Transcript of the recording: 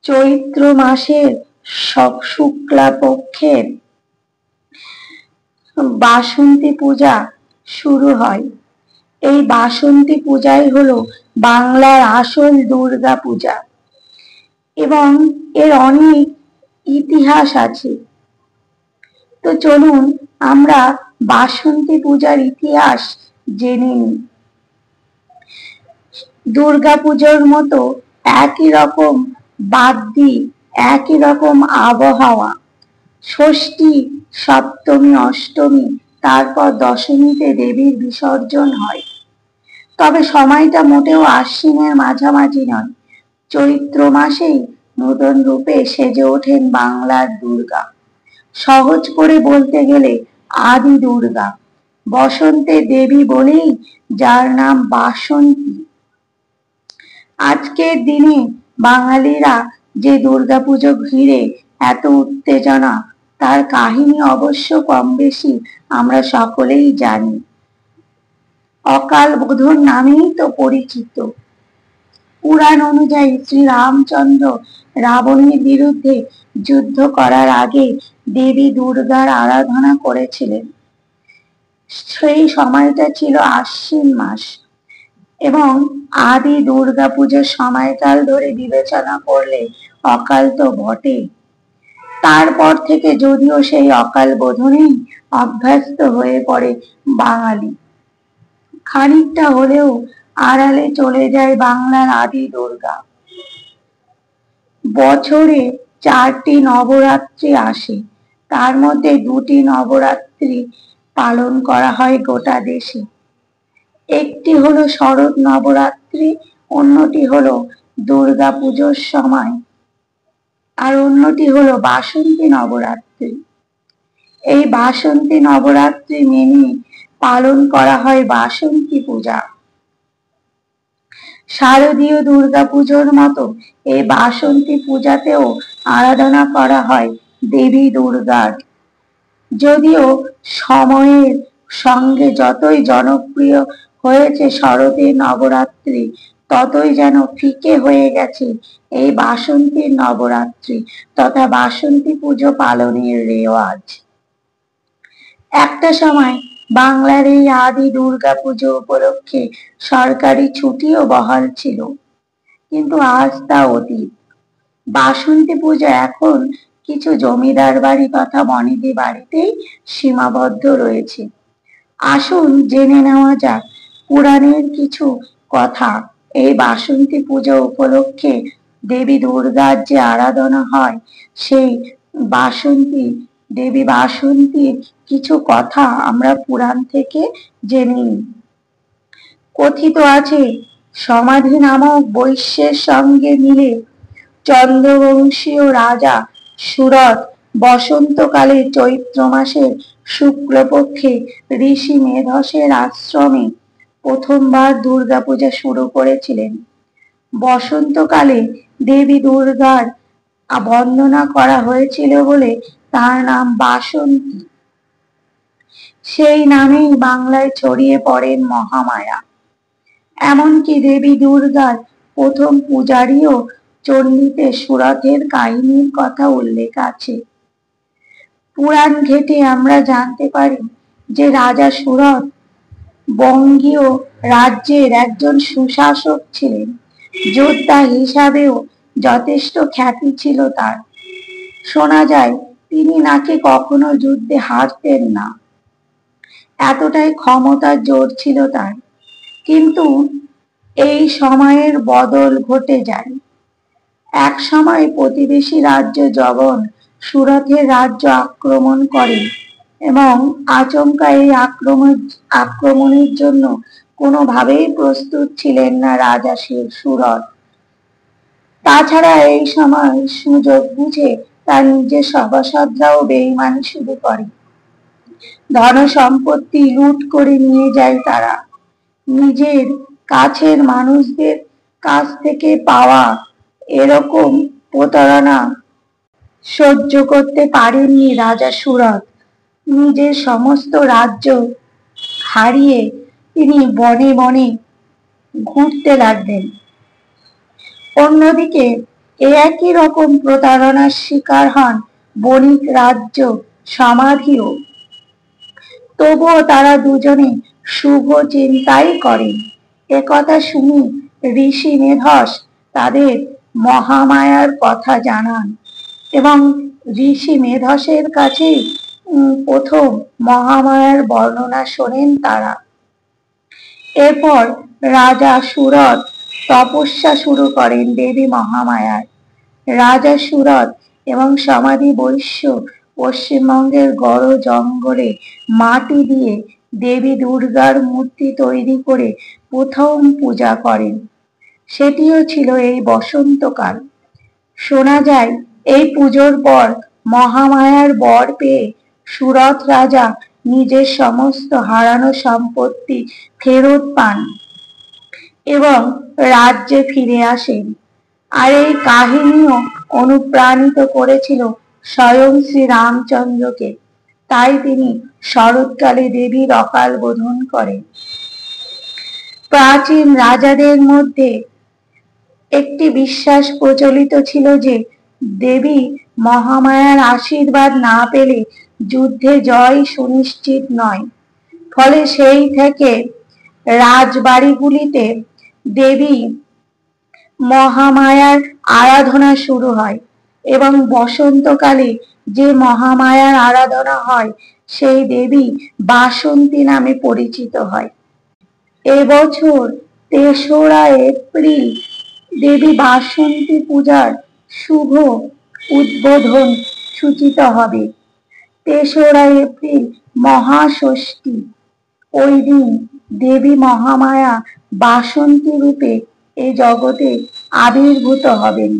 চৈত্র মাসের শুক্লা পক্ষের বাসন্তী পূজা শুরু হয়। এই বাসন্তী পূজাই হলো বাংলার আসল দুর্গা পূজা এবং এর অনেক ইতিহাস আছে। তো চলুন আমরা বাসন্তী পূজার ইতিহাস জেনে নিই। দুর্গা পুজোর মতো একই রকম বাদ্যি, একই রকম আবহাওয়া, ষষ্ঠী, সপ্তমী, অষ্টমী, তারপর দশমীতে দেবীর বিসর্জন হয়। তবে সময়টা মোটেও আশ্বিনের মাঝামাঝি নয়, চৈত্র মাসেই নূতন রূপে সেজে ওঠেন বাংলার দুর্গা। সহজ করে বলতে গেলে আদি দুর্গা, বসন্তের দেবী বলেই যার নাম বাসন্তী। আজকের দিনে বাঙালিরা যে দুর্গাপুজো ঘিরে এত উত্তেজনা, তার কাহিনী অবশ্য কম বেশি আমরা সকলেই জানি। অকাল বোধন নামেই তো পরিচিত। পুরাণ অনুযায়ী শ্রী রামচন্দ্র রাবণের বিরুদ্ধে যুদ্ধ করার আগে দেবী দুর্গার আরাধনা করেছিলেন। সেই সময়টা ছিল আশ্বিন মাস এবং আদি দুর্গা পুজোর সময়কাল ধরে বিবেচনা করলে অকাল তো বটে। তারপর থেকে যদিও সেই অকাল বোধনেই অভ্যস্ত হয়ে পড়ে বাঙালি, খানিকটা হলেও আড়ালে চলে যায় বাংলার আদি দুর্গা। বছরে 4টি নবরাত্রি আসে, তার মধ্যে 2টি নবরাত্রি পালন করা হয় গোটা দেশে। একটি হলো শরৎ নবরাত্রি, অন্যটি হলো দুর্গা পুজোর সময়, আর অন্যটি হলো বাসন্তী নবরাত্রি। এই বাসন্তী নবরাত্রি মেনে পালন করা হয় বাসন্তী পূজা। শারদীয় দুর্গা পুজোর মতো এই বাসন্তী পূজাতেও আরাধনা করা হয় দেবী দুর্গার। যদিও সময়ের সঙ্গে যতই জনপ্রিয় হয়েছে শরতের নবরাত্রি, ততই যেন ফিকে হয়ে গেছে এই বাসন্তীর নবরাত্রি তথা বাসন্তী পুজো পালনের রেওয়াজ। একটা সময় বাংলার এই আদি দুর্গা পুজো উপলক্ষে সরকারি ছুটিও বহাল ছিল, কিন্তু আজ তা অতীত। বাসন্তী পূজা এখন কিছু জমিদার বাড়ি তথা বনেদি বাড়িতেই সীমাবদ্ধ রয়েছে। আসুন জেনে নেওয়া যাক পুরাণের কিছু কথা। এই বাসন্তী পুজো উপলক্ষে দেবী দুর্গার যে আরাধনা হয়, সেই দেবী বাসন্তীর কিছু কথা আমরা পুরাণ থেকে জেনে নিই। কথিত আছে, সমাধি নামক বৈশ্যের সঙ্গে মিলে চন্দ্রবংশীয় রাজা সুরথ বসন্তকালে চৈত্র মাসের শুক্লপক্ষে ঋষি মেধসের আশ্রমে প্রথমবার দুর্গাপূজা শুরু করেছিলেন। বসন্তকালে দেবী দুর্গার বন্দনা করা হয়েছিল বলে তার নাম বাসন্তী। সেই নামেই বাংলায় ছড়িয়ে পড়েন মহামায়া। এমনকি দেবী দুর্গার প্রথম পূজারীও চণ্ডীতে সুরথের কাহিনীর কথা উল্লেখ আছে। পুরাণ ঘেঁটে আমরা জানতে পারি যে রাজা সুরথ বঙ্গীয় রাজ্যের একজন সুশাসক ছিলেন। যোদ্ধা হিসাবেও যথেষ্ট খ্যাতি ছিল তার। শোনা যায় তিনি নাকি কখনো যুদ্ধে হারতেন না, এতটাই ক্ষমতার জোর ছিল তার। কিন্তু এই সময়ের বদল ঘটে যায়। এক সময় প্রতিবেশী রাজ্য যবন সুরথের রাজ্য আক্রমণ করে এবং আচমকা এই আক্রমণের জন্য কোনোভাবেই প্রস্তুত ছিলেন না রাজা সুরথ। তাছাড়া এই সময় সুযোগ বুঝে তার নিজের সভাসদরাও বেঈমানি শুরু করে। ধন সম্পত্তি লুট করে নিয়ে যায় তারা। নিজের কাছের মানুষদের কাছ থেকে পাওয়া এরকম প্রতারণা সহ্য করতে পারেননি রাজা সুরথ। নিজের সমস্ত রাজ্য হারিয়ে তিনি বনে বনে ঘুরতে লাগলেন। অন্যদিকে একই রকম প্রতারণার শিকার হন বণিক রাজ্য সমাধিও। তবুও তারা দুজনে শুভ চিন্তাই করেন। একথা শুনি ঋষি মেধস তাদের মহামায়ার কথা জানান এবং ঋষি মেধসের কাছেই প্রথম মহামায়ার বর্ণনা শোনেন তারা। এরপর রাজা সুরথ তপস্যা শুরু করেন দেবী মহামায়ার। রাজা সুরথ এবং সমাধি বৈশ্য পশ্চিমবঙ্গের গড় জঙ্গলে মাটি দিয়ে দেবী দুর্গার মূর্তি তৈরি করে প্রথম পূজা করেন। সেটিও ছিল এই বসন্তকাল। শোনা যায় এই পুজোর পর মহামায়ার বর পেয়ে সুরথ রাজা নিজের সমস্ত হারানো সম্পত্তি ফেরত পান এবং রাজ্যে ফিরে আসেন। আর এই কাহিনীও অনুপ্রাণিত করেছিল স্বয়ং শ্রী রামচন্দ্রকে। তাই তিনি শরৎকালে দেবীর অকাল বোধন করেন। প্রাচীন রাজাদের মধ্যে একটি বিশ্বাস প্রচলিত ছিল যে দেবী মহামায়ার আশীর্বাদ না পেলে যুদ্ধে জয় সুনিশ্চিত নয়। ফলে সেই থেকে রাজবাড়িগুলিতে দেবী মহামায়ার আরাধনা শুরু হয় এবং বসন্তকালে যে মহামায়ার আরাধনা হয় সেই দেবী বাসন্তী নামে পরিচিত হয়। এবছর ৩রা এপ্রিল দেবী বাসন্তী পূজার শুভ উদ্বোধন সূচিত হবে। ৩রা এপ্রিল মহাষষ্ঠী। ওই দিন দেবী মহামায়া বাসন্তী রূপে এই জগতে আবির্ভূত হবেন।